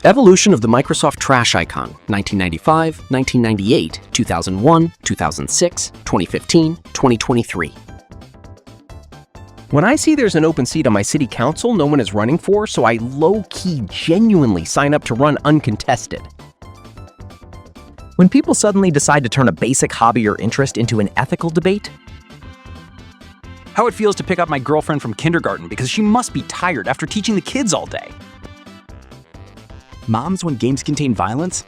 Evolution of the Microsoft trash icon, 1995, 1998, 2001, 2006, 2015, 2023. When I see there's an open seat on my city council no one is running for, so I low-key genuinely sign up to run uncontested. When people suddenly decide to turn a basic hobby or interest into an ethical debate. How it feels to pick up my girlfriend from kindergarten because she must be tired after teaching the kids all day. Moms when games contain violence.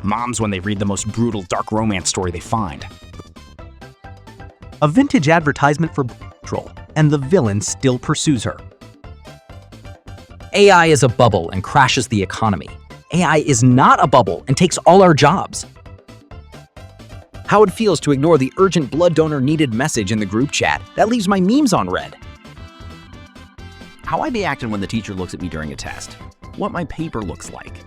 Moms when they read the most brutal dark romance story they find. A vintage advertisement for Troll, and the villain still pursues her. AI is a bubble and crashes the economy. AI is not a bubble and takes all our jobs. How it feels to ignore the urgent blood donor needed message in the group chat that leaves my memes on red. How I be acting when the teacher looks at me during a test. What my paper looks like.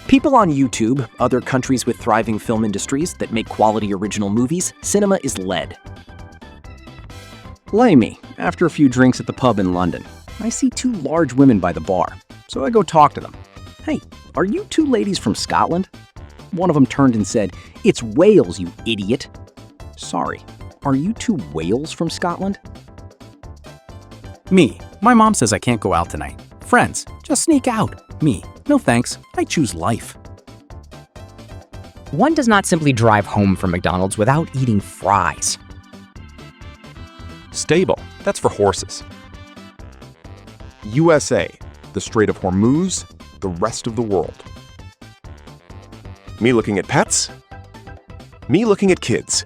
People on YouTube, other countries with thriving film industries that make quality original movies, cinema is lead. Me, after a few drinks at the pub in London, I see two large women by the bar, so I go talk to them. Hey, are you two ladies from Scotland? One of them turned and said, "It's Wales, you idiot." Sorry, are you two whales from Scotland? Me, my mom says I can't go out tonight. Friends, just sneak out. Me, no thanks, I choose life. One does not simply drive home from McDonald's without eating fries. Stable, that's for horses. USA, the Strait of Hormuz, the rest of the world. Me looking at pets. Me looking at kids.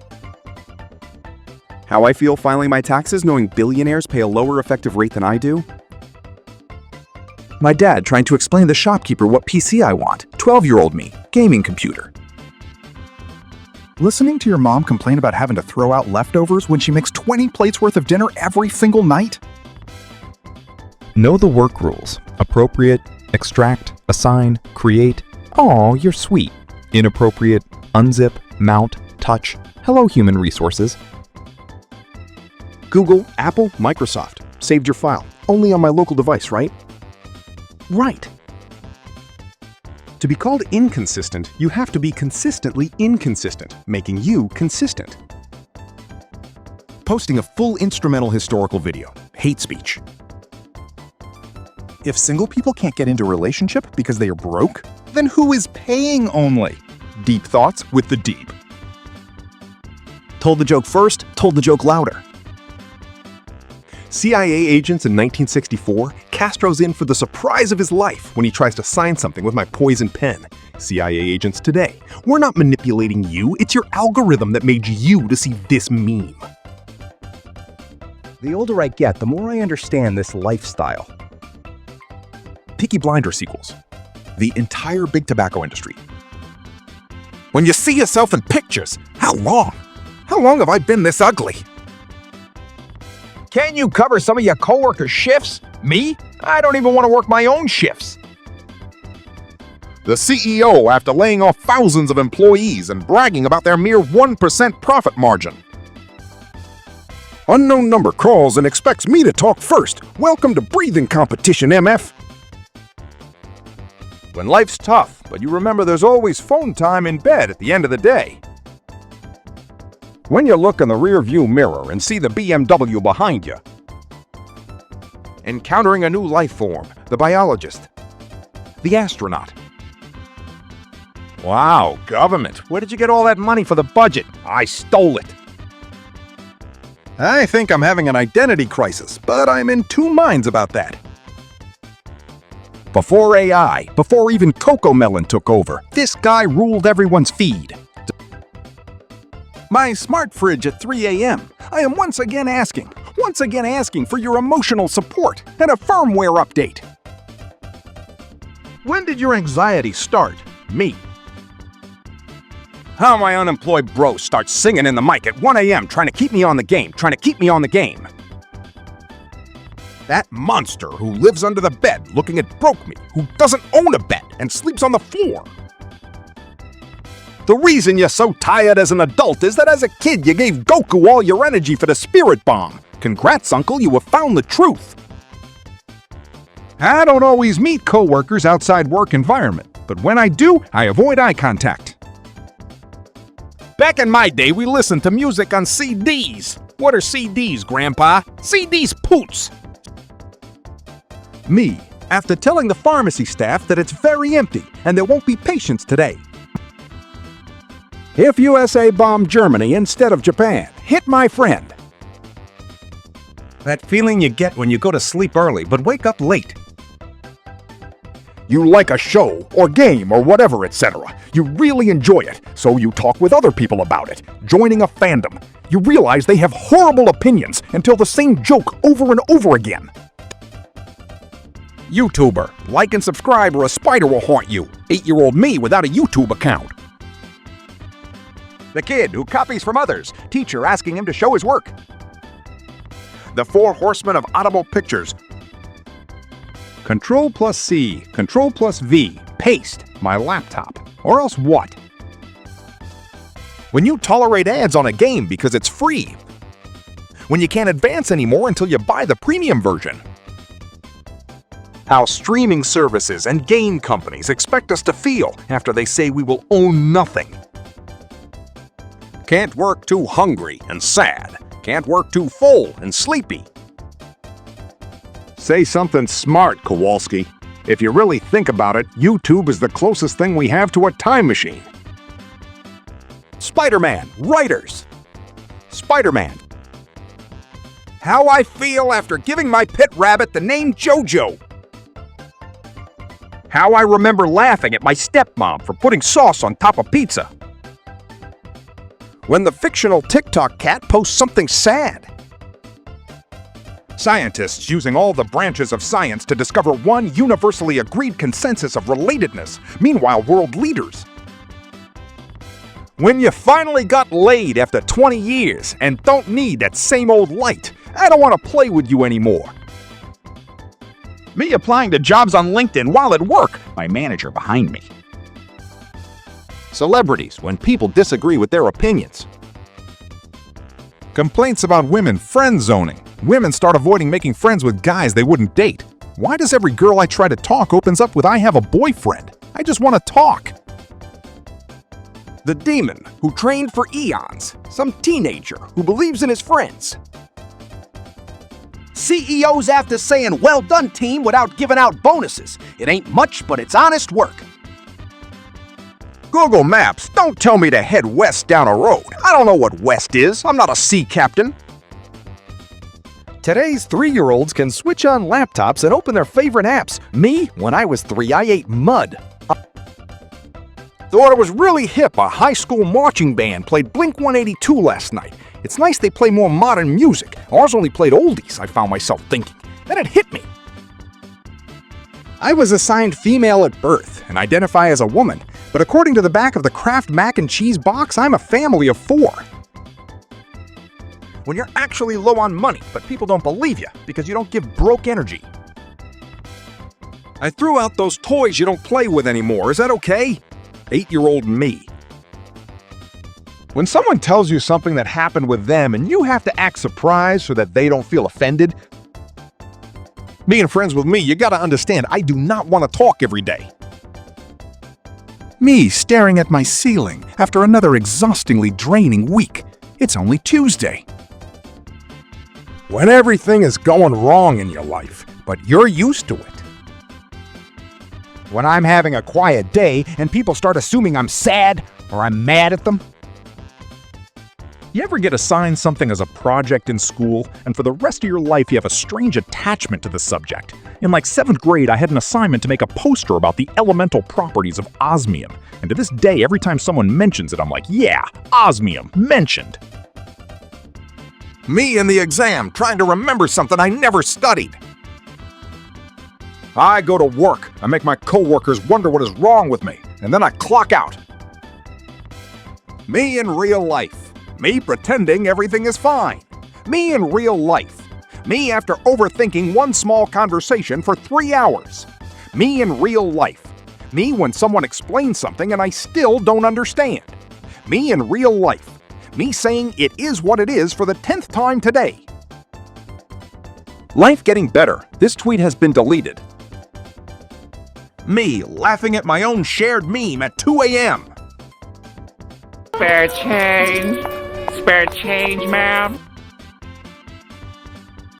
How I feel filing my taxes knowing billionaires pay a lower effective rate than I do. My dad trying to explain to the shopkeeper what PC I want. 12-year-old me, gaming computer. Listening to your mom complain about having to throw out leftovers when she makes 20 plates worth of dinner every single night? Know the work rules. Appropriate, extract, assign, create. Aw, you're sweet. Inappropriate, unzip, mount, touch. Hello, human resources. Google, Apple, Microsoft. Saved your file. Only on my local device, right? Right. To be called inconsistent, you have to be consistently inconsistent, making you consistent. Posting a full instrumental historical video. Hate speech. If single people can't get into a relationship because they are broke, then who is paying only? Deep thoughts with the deep. Told the joke first, told the joke louder. CIA agents in 1964, Castro's in for the surprise of his life when he tries to sign something with my poison pen. CIA agents today, we're not manipulating you, it's your algorithm that made you to see this meme. The older I get, the more I understand this lifestyle. Peaky Blinders sequels. The entire big tobacco industry. When you see yourself in pictures, how long? How long have I been this ugly? Can you cover some of your coworkers' shifts? Me? I don't even want to work my own shifts. The CEO after laying off thousands of employees and bragging about their mere 1% profit margin. Unknown number calls and expects me to talk first. Welcome to breathing competition, MF. When life's tough, but you remember there's always phone time in bed at the end of the day. When you look in the rear-view mirror and see the BMW behind you. Encountering a new life form, the biologist, the astronaut. Wow, government, where did you get all that money for the budget? I stole it. I think I'm having an identity crisis, but I'm in two minds about that. Before AI, before even Cocomelon took over, this guy ruled everyone's feed. My smart fridge at 3 a.m. I am once again asking for your emotional support and a firmware update. When did your anxiety start? Me. How my unemployed bros start singing in the mic at 1 a.m. trying to keep me on the game, That monster who lives under the bed looking at broke me, who doesn't own a bed and sleeps on the floor. The reason you're so tired as an adult is that as a kid you gave Goku all your energy for the spirit bomb. Congrats, uncle, you have found the truth. I don't always meet coworkers outside work environment, but when I do, I avoid eye contact. Back in my day, we listened to music on CDs. What are CDs, Grandpa? CDs poots. Me, after telling the pharmacy staff that it's very empty and there won't be patients today. If USA bombed Germany instead of Japan, hit my friend. That feeling you get when you go to sleep early but wake up late. You like a show or game or whatever, etc. You really enjoy it, so you talk with other people about it, joining a fandom. You realize they have horrible opinions and tell the same joke over and over again. YouTuber. Like and subscribe or a spider will haunt you. 8-year-old me without a YouTube account. The kid who copies from others, teacher asking him to show his work. The 4 horsemen of audible pictures. Control plus C, Control plus V, paste, my laptop. Or else what? When you tolerate ads on a game because it's free. When you can't advance anymore until you buy the premium version. How streaming services and game companies expect us to feel after they say we will own nothing. Can't work too hungry and sad. Can't work too full and sleepy. Say something smart, Kowalski. If you really think about it, YouTube is the closest thing we have to a time machine. Spider-Man, writers. Spider-Man. How I feel after giving my pet rabbit the name Jojo. How I remember laughing at my stepmom for putting sauce on top of pizza. When the fictional TikTok cat posts something sad. Scientists using all the branches of science to discover one universally agreed consensus of relatedness, meanwhile world leaders. When you finally got laid after 20 years and don't need that same old light, I don't want to play with you anymore. Me applying to jobs on LinkedIn while at work, my manager behind me. Celebrities when people disagree with their opinions. Complaints about women friend zoning. Women start avoiding making friends with guys they wouldn't date. Why does every girl I try to talk opens up with "I have a boyfriend"? I just want to talk. The demon who trained for eons. Some teenager who believes in his friends. CEOs after saying "well done, team" without giving out bonuses. It ain't much, but it's honest work. Google Maps, don't tell me to head west down a road. I don't know what west is. I'm not a sea captain. Today's 3-year-olds can switch on laptops and open their favorite apps. Me, when I was 3, I ate mud. Thought it was really hip a high school marching band played Blink-182 last night. It's nice they play more modern music. Ours only played oldies, I found myself thinking. Then it hit me. I was assigned female at birth and identify as a woman, but according to the back of the Kraft mac and cheese box, I'm a family of 4. When you're actually low on money, but people don't believe you because you don't give broke energy. I threw out those toys you don't play with anymore. Is that okay? 8-year-old me. When someone tells you something that happened with them and you have to act surprised so that they don't feel offended, being friends with me, you gotta understand I do not want to talk every day. Me staring at my ceiling after another exhaustingly draining week. It's only Tuesday. When everything is going wrong in your life, but you're used to it. When I'm having a quiet day and people start assuming I'm sad or I'm mad at them. You ever get assigned something as a project in school, and for the rest of your life you have a strange attachment to the subject? In like 7th grade, I had an assignment to make a poster about the elemental properties of osmium, and to this day, every time someone mentions it, I'm like, yeah, osmium, mentioned. Me in the exam, trying to remember something I never studied. I go to work, I make my coworkers wonder what is wrong with me, and then I clock out. Me in real life. Me pretending everything is fine. Me in real life. Me after overthinking one small conversation for 3 hours. Me in real life. Me when someone explains something and I still don't understand. Me in real life. Me saying it is what it is for the 10th time today. Life getting better. This tweet has been deleted. Me laughing at my own shared meme at 2 a.m. Spare change, ma'am.